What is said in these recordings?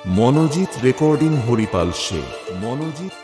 Manojit recording Haripal সে মনোজিৎ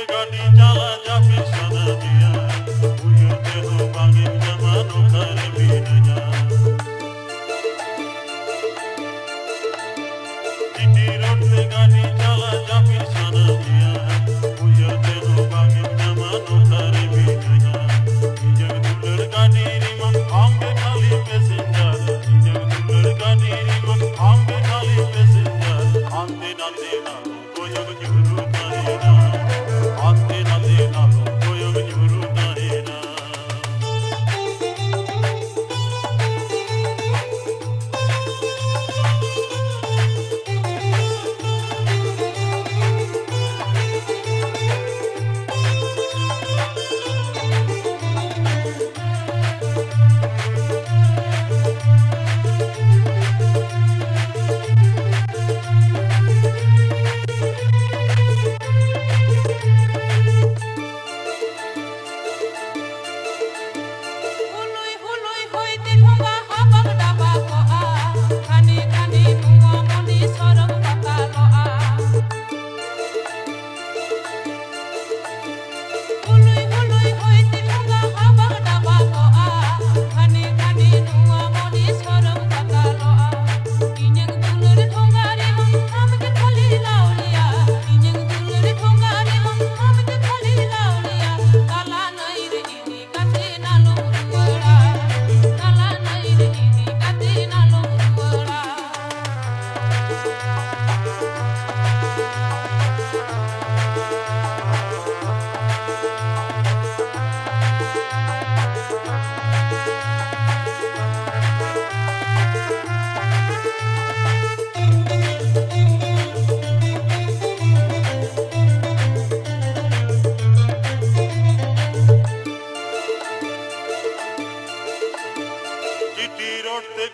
गाड़ी चला जा पिछाना दिया उयते हो बागे जमानो कर भी न जा जीटी रोड से गाड़ी चला जा पिछाना दिया उयते हो बागे जमानो कर भी न जा जग दुलर गाड़ी रिमा आंगे खाली पैसेंजर जग दुलर गाड़ी रिमा आंगे खाली पैसेंजर आंदे ना देना कोई अब जुरू करे ना आते ना देना कोई अब जुरू करे ना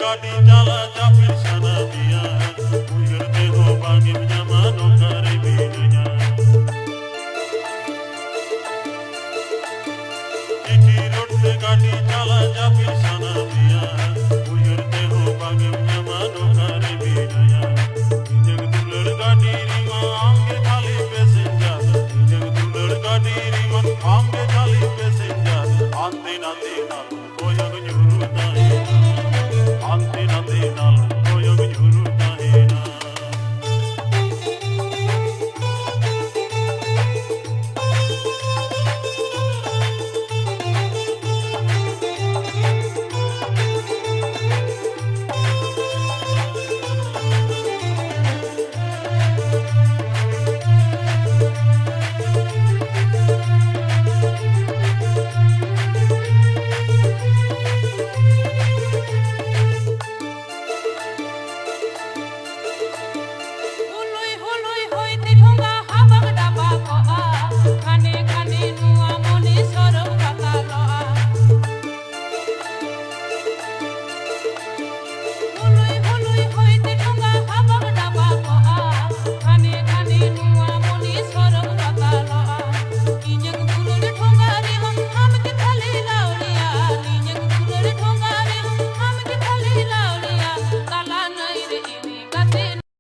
गाड़ी चला जा पिछाना दिया उयते हो बागे जमानो कर भी न जा जीटी रोड से गाड़ी चला जा पिछाना